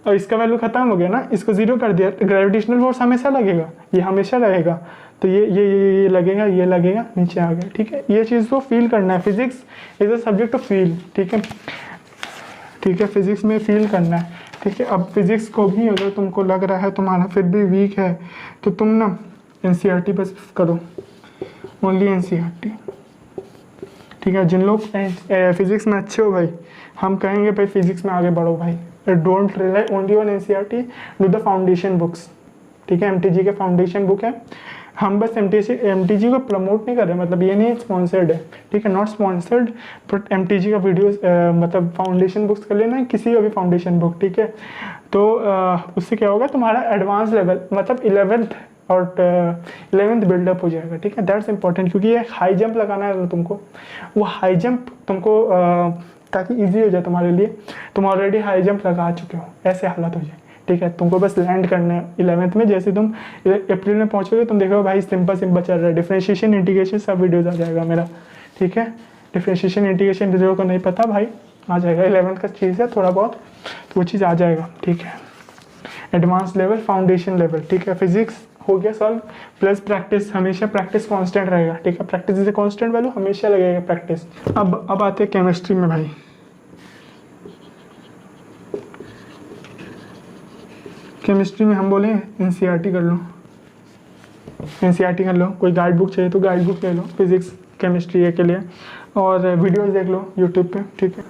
और इसका वैल्यू खत्म हो गया ना, इसको 0 कर दिया, ग्रेविटेशनल फोर्स हमेशा लगेगा, ये हमेशा रहेगा, तो ये लगेगा, ये लगेगा, नीचे आ गया, ठीक है। ये चीज़ को फील करना है, physics is a subject of feel, ठीक है, ठीक है, फिजिक्स में फील करना है, ठीक है। अब फिजिक्स को भी अगर तुमको लग रहा है तुम्हारा फिर भी वीक है, तो तुम ना एनसीईआरटी बस करो, ओनली एनसीईआरटी, ठीक है। जिन लोग फिजिक्स में अच्छे हो भाई, हम कहेंगे भाई फिजिक्स में आगे बढ़ो भाई, don't rely only on NCERT, do the foundation books, ठीक है। एमटीजी के फाउंडेशन बुक है, हम बस एमटीजी को प्रमोट नहीं कर रहे, मतलब ये नहीं स्पॉन्सर्ड है, ठीक है, नॉट स्पॉन्सर्ड, बट एमटीजी का वीडियोस मतलब फाउंडेशन बुक्स कर लेना, किसी का भी फाउंडेशन बुक, ठीक है। तो उससे क्या होगा, तुम्हारा एडवांस लेवल मतलब 11th और 11th बिल्डअप हो जाएगा, ठीक है। दैट्स इंपॉर्टेंट, क्योंकि ये हाई जंप लगाना है तुमको, वो हाई जंप तुमको ताकि ईजी हो जाए तुम्हारे लिए, तुम ऑलरेडी हाई जंप लगा चुके हो, ऐसे हालत हो जाए, ठीक है। तुमको बस लैंड करना है 11th में, जैसे तुम अप्रैल में पहुंचोगे तुम देखो भाई सिंपल चल रहा है, डिफरेंशिएशन इंटीग्रेशन सब वीडियोस आ जाएगा मेरा, ठीक है। डिफरेंशिएशन इंटीग्रेशन जो को नहीं पता भाई आ जाएगा, 11th का चीज़ है थोड़ा बहुत, तो वो चीज़ आ जाएगा, ठीक है। एडवांस लेवल, फाउंडेशन लेवल, ठीक है। फिजिक्स हो गया सॉल्व, प्लस प्रैक्टिस, हमेशा प्रैक्टिस कांस्टेंट रहेगा, ठीक है। Practice is a constant value, हमेशा लगेगा प्रैक्टिस। अब आते हैं केमिस्ट्री में भाई। केमिस्ट्री में हम बोले एनसीईआरटी कर लो, एनसीईआरटी कर लो, कोई गाइड बुक चाहिए तो गाइड बुक ले लो फिजिक्स केमिस्ट्री के लिए, और वीडियोस देख लो यूट्यूब पे, ठीक है,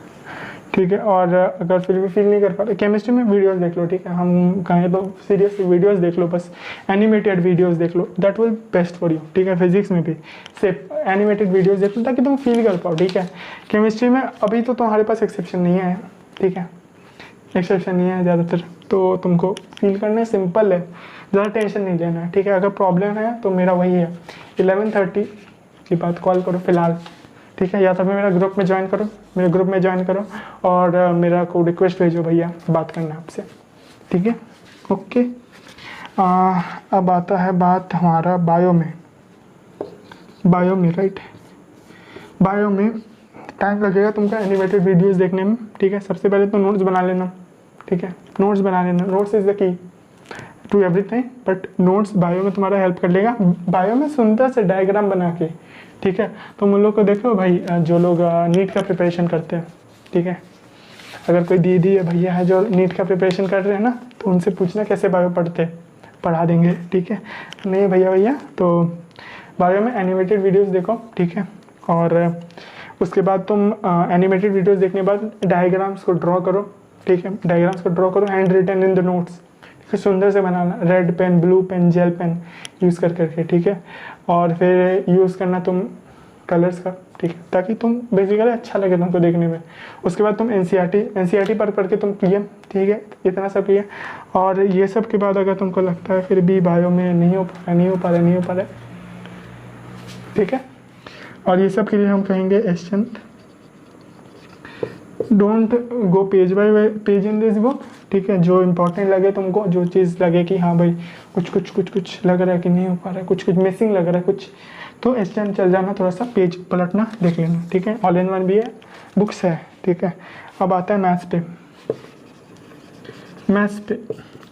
ठीक है। और अगर फिर भी फील नहीं कर पा रहे केमिस्ट्री में, वीडियोस देख लो, ठीक है। हम कहें तो सीरियस वीडियोस देख लो, बस एनिमेटेड वीडियोस देख लो, that will best for you, ठीक है। फिजिक्स में भी सिर्फ एनिमेटेड वीडियोस देख लो ताकि तुम फील कर पाओ, ठीक है। केमिस्ट्री में अभी तो तुम्हारे पास एक्सेप्शन नहीं है, ठीक है, एक्सेप्शन नहीं है ज़्यादातर, तो तुमको फील करना सिंपल है, ज़्यादा टेंशन नहीं लेना है, ठीक है। अगर प्रॉब्लम है तो मेरा वही है 11:30 की बात कॉल करो फिलहाल, ठीक है, या तो फिर मेरा ग्रुप में ज्वाइन करो, मेरे ग्रुप में ज्वाइन करो, और मेरा को रिक्वेस्ट भेजो भैया बात करना है आपसे, ठीक है, ओके। अब आता है बात हमारा बायो में, राइट। बायो में टाइम लगेगा तुमको एनिमेटेड वीडियोस देखने में, ठीक है। सबसे पहले तो नोट्स बना लेना, ठीक है, नोट्स बना लेना, notes is the key to everything, but notes bio में तुम्हारा हेल्प कर लेगा। बायो में सुंदर से डायग्राम बना के, ठीक है। तुम उन लोग को देखो भाई, जो लोग नीट का प्रिपरेशन करते हैं, ठीक है, अगर कोई दीदी या भैया है जो नीट का प्रिपरेशन कर रहे हैं ना, तो उनसे पूछना कैसे बायो पढ़ते, पढ़ा देंगे, ठीक है। नहीं भैया तो बायो में एनिमेटेड वीडियोस देखो, ठीक है, और उसके बाद तुम एनिमेटेड वीडियोस देखने के बाद डायग्राम्स को ड्रॉ करो, ठीक है, डायग्राम्स को ड्रॉ करो, handwritten in the notes, ठीक है, सुंदर से बनाना, red pen, blue pen, gel pen use करके, ठीक है। और फिर यूज़ करना तुम कलर्स का, ठीक है, ताकि तुम बेसिकली अच्छा लगे तुमको देखने में। उसके बाद तुम एनसीईआरटी पढ़ के तुम किए, ठीक है, इतना सब किए। और ये सब के बाद अगर तुमको लगता है फिर भी बायो में नहीं हो पा रहा, ठीक है, और ये सब के लिए हम कहेंगे एस्चेंट, don't go page by page in this book, ठीक है। जो इंपॉर्टेंट लगे तुमको, जो चीज़ लगे कि हाँ भाई कुछ लग रहा है कि नहीं हो पा रहा है, कुछ मिसिंग लग रहा है कुछ, तो एस्चेंट चल जाना, थोड़ा सा पेज पलटना, देख लेना, ठीक है। ऑल इन वन भी है, बुक्स है, ठीक है। अब आता है मैथ्स पे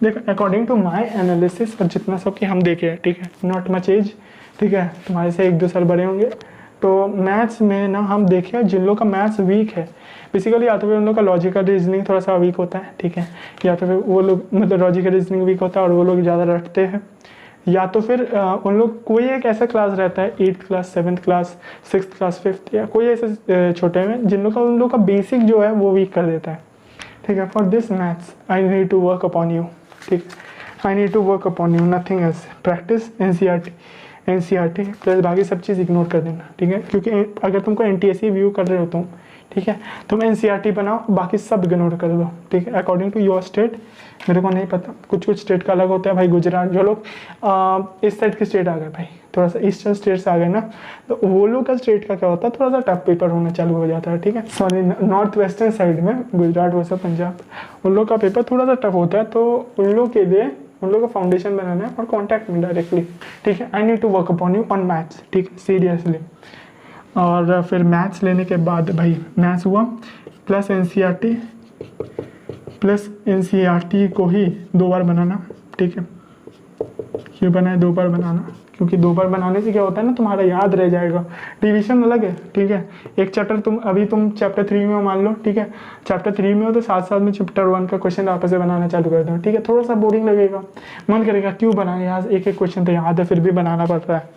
देख, अकॉर्डिंग टू माई एनालिसिस और जितना सब कि हम देखे हैं, ठीक है, नॉट मच एज, ठीक है, तुम्हारे से 1-2 साल बड़े होंगे, तो मैथ्स में ना हम देखें जिन लोग का मैथ्स वीक है बेसिकली, या तो फिर उन लोग का लॉजिकल रीजनिंग थोड़ा सा वीक होता है, ठीक है, या तो फिर वो लोग मतलब लॉजिकल रीजनिंग वीक होता है और वो लोग ज़्यादा रटते हैं, या तो फिर उन लोग कोई एक ऐसा क्लास रहता है 8th class, 7th class, 6th class, 5th, या कोई ऐसे छोटे में जिन लोग का उन लोग का बेसिक जो है वो वीक कर देता है, ठीक है। For this maths I need to work upon you, ठीक, I need to work upon you, nothing else, practice NCERT plus बाकी सब चीज़ इग्नोर कर देना, ठीक है। क्योंकि अगर तुमको एनटीएससी व्यू कर रहे हो तुम, ठीक है। तुम NCERT बनाओ, बाकी सब इग्नोर कर दो, ठीक है, अकॉर्डिंग टू योर स्टेट। मेरे को नहीं पता, कुछ कुछ स्टेट का अलग होता है भाई। गुजरात, जो लोग इस साइड के स्टेट आ गए भाई, थोड़ा सा ईस्टर्न स्टेट्स आ गए ना, तो वो लोग का स्टेट का क्या होता है, थोड़ा सा टफ पेपर होना चालू हो जाता है, ठीक है। सॉरी, नॉर्थ वेस्टर्न साइड में गुजरात वैसा पंजाब, उन लोग का पेपर थोड़ा सा टफ होता है, तो उन लोग के लिए उन लोग का फाउंडेशन बनाना है और कॉन्टैक्ट में डायरेक्टली, ठीक है। I need to work upon you on maths, ठीक है, सीरियसली। और फिर मैथ्स लेने के बाद भाई मैथ्स हुआ प्लस एनसीईआरटी को ही 2 बार बनाना, ठीक है। क्यों बनाए 2 बार बनाना, क्योंकि 2 बार बनाने से क्या होता है ना, तुम्हारा याद रह जाएगा। रिवीजन अलग है, ठीक है। एक चैप्टर तुम चैप्टर 3 में हो मान लो, ठीक है, चैप्टर 3 में हो तो साथ साथ में चैप्टर 1 का क्वेश्चन वापस से बनाना चालू कर दो, ठीक है। थोड़ा सा बोरिंग लगेगा, मन करेगा क्यों बनाए यार, एक एक क्वेश्चन तो याद है फिर भी बनाना पड़ रहा है,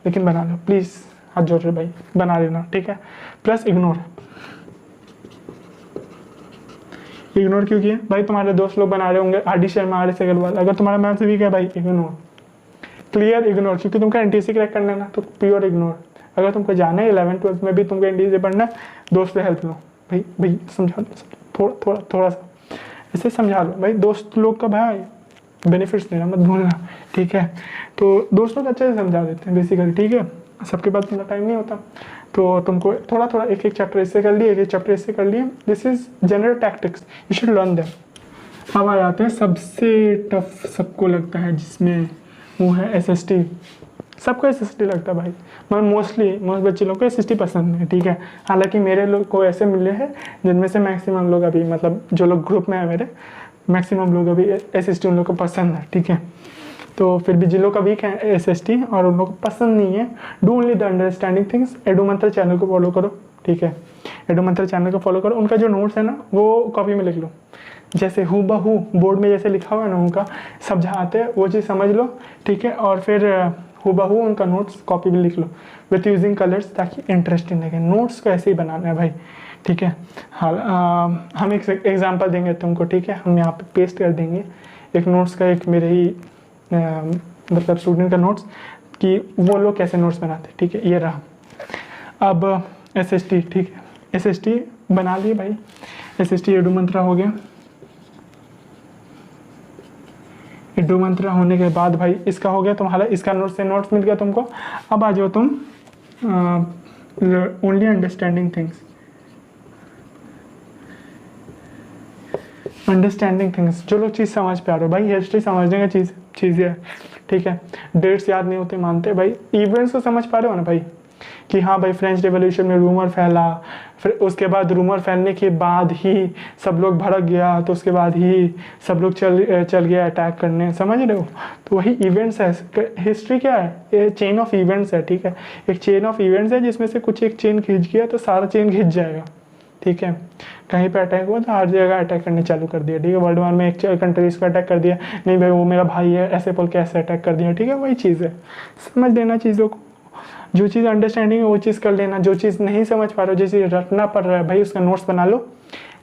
लेकिन बना लो प्लीज़, हाथ जोड़ रहे भाई, बना लेना, ठीक है। प्लस इग्नोर क्यों किया भाई, तुम्हारे दोस्त लोग बना रहे होंगे, RD शर्मा, RS अग्रवाल, अगर तुम्हारा मैथ्स वीक है भाई इग्नोर, क्लियर इग्नोर, क्योंकि तुमको NTC क्रैक करना है ना, तो प्योर इग्नोर। अगर तुमको जाना है 11th 12th में भी तुमको NTC पढ़ना है, दोस्त से हेल्प लो भाई, समझा लो, थोड़ा सा ऐसे समझा लो भाई, दोस्त लोग का भाई बेनिफिट्स लेना मत भूलना, ठीक है। तो दोस्त लोग अच्छे से समझा देते हैं बेसिकली, ठीक है। सबके पास इतना टाइम नहीं होता, तो तुमको थोड़ा थोड़ा एक एक चैप्टर इससे कर लिए, एक एक चैप्टर इससे कर लिए, this is general tactics, you should learn them. अब आ जाते हैं सबसे टफ सबको लगता है, जिसमें वो है SST। सबको SST लगता है भाई, मतलब मोस्ट बच्चे लोग को SST पसंद है, ठीक है। हालांकि मेरे लोग को ऐसे मिले हैं जिनमें से मैक्सिमम लोग अभी, मतलब जो लोग ग्रुप में है मेरे, मैक्सिमम लोग अभी SST उन लोग को पसंद है, ठीक है। तो फिर भी जिन लोग का वीक है SST और उन लोग को पसंद नहीं है, do only the understanding things, edu मंत्र चैनल को फॉलो करो, ठीक है। एडू मंत्र चैनल को फॉलो करो, उनका जो नोट्स है ना वो कॉपी में लिख लो, जैसे हूबहू बोर्ड में जैसे लिखा हुआ है ना उनका समझाते हैं वो चीज़ समझ लो, ठीक है। और फिर हूबहू उनका नोट्स कॉपी में लिख लो विथ यूजिंग कलर्स, ताकि इंटरेस्टिंग लगे। नोट्स को ऐसे ही बनाना है भाई, ठीक है। हाँ, हम एक एग्जांपल देंगे तुमको, ठीक है, हम यहाँ पे पेस्ट कर देंगे एक नोट्स का, एक मेरे ही मतलब स्टूडेंट का नोट्स, कि वो लोग कैसे नोट्स बनाते, ठीक है। ये रहा। अब SST, ठीक है, SST बना लिए भाई, SST एडू मंत्रा हो गया। एडू मंत्रा होने के बाद भाई इसका हो गया तुम्हारा, इसका नोट्स मिल गया तुमको। अब आ जाओ तुम ओनली अंडरस्टैंडिंग थिंग्स, जो लोग चीज़ समझ पा रहे हो भाई, हिस्ट्री समझने का चीज़ है, ठीक है। डेट्स याद नहीं होते मानते भाई, इवेंट्स को समझ पा रहे हो ना भाई, कि हाँ भाई फ्रेंच रेवोल्यूशन में रूमर फैला, फिर उसके बाद रूमर फैलने के बाद ही सब लोग भड़क गया, तो उसके बाद ही सब लोग चल गया अटैक करने, समझ रहे हो। तो वही इवेंट्स है, हिस्ट्री क्या है, ये चेन ऑफ इवेंट्स है, ठीक है। एक चेन ऑफ इवेंट्स है जिसमें से कुछ एक चेन खींच गया तो सारा चेन खींच जाएगा, ठीक है। कहीं पे अटैक हुआ तो हर जगह अटैक करने चालू कर दिया, ठीक है। वर्ल्ड वार में एक कंट्रीज को अटैक कर दिया, नहीं भाई वो मेरा भाई है ऐसे बोल के ऐसे अटैक कर दिया, ठीक है। वही चीज़ है, समझ लेना चीज़ों को, जो चीज़ अंडरस्टैंडिंग है वो चीज़ कर लेना, जो चीज़ नहीं समझ पा रहे हो, जैसे रटना पड़ रहा है भाई, उसका नोट्स बना लो,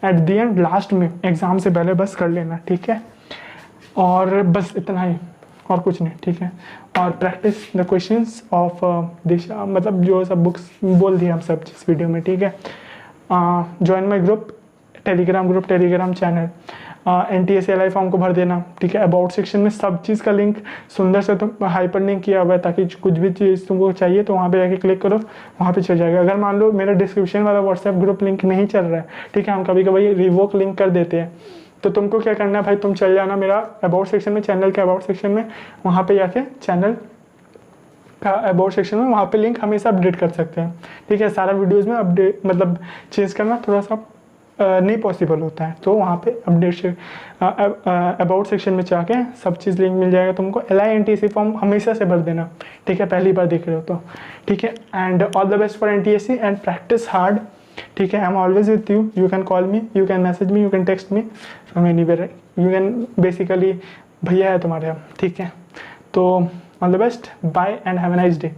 एट द एंड लास्ट में एग्जाम से पहले बस कर लेना, ठीक है। और बस इतना ही, और कुछ नहीं, ठीक है। और प्रैक्टिस द क्वेश्चंस ऑफ दिशा, मतलब जो सब बुक्स बोल दिए हम सब इस वीडियो में, ठीक है। Join my group, Telegram channel, NTSC LI form को भर देना, ठीक है। अबाउट सेक्शन में सब चीज़ का लिंक सुंदर से तुम हाइपर लिंक किया हुआ है, ताकि कुछ भी चीज़ तुमको चाहिए तो वहाँ पे जाके क्लिक करो, वहाँ पे चल जाएगा। अगर मान लो मेरा डिस्क्रिप्शन वाला व्हाट्सएप ग्रुप लिंक नहीं चल रहा है, ठीक है, हम कभी कभी रिवोक लिंक कर देते हैं, तो तुमको क्या करना है भाई, तुम चल जाना मेरा अबाउट सेक्शन में, चैनल के अबाउट सेक्शन में, वहाँ पर जाके चैनल का अबाउट सेक्शन में, वहाँ पे लिंक हमेशा अपडेट कर सकते हैं, ठीक है। सारा वीडियोस में अपडेट मतलब चेंज करना थोड़ा सा नहीं पॉसिबल होता है, तो वहाँ पे अपडेट अबाउट सेक्शन में जाके सब चीज़ लिंक मिल जाएगा तुमको। LI NTSC फॉर्म हमेशा से भर देना, ठीक है, पहली बार देख रहे हो तो, ठीक है। And all the best for NTSC and practice hard, ठीक है। I am always with you, you can call me, you can message me, you can text me from anywhere, you can basically भैया है तुम्हारे, ठीक है। तो all the best, bye and have a nice day.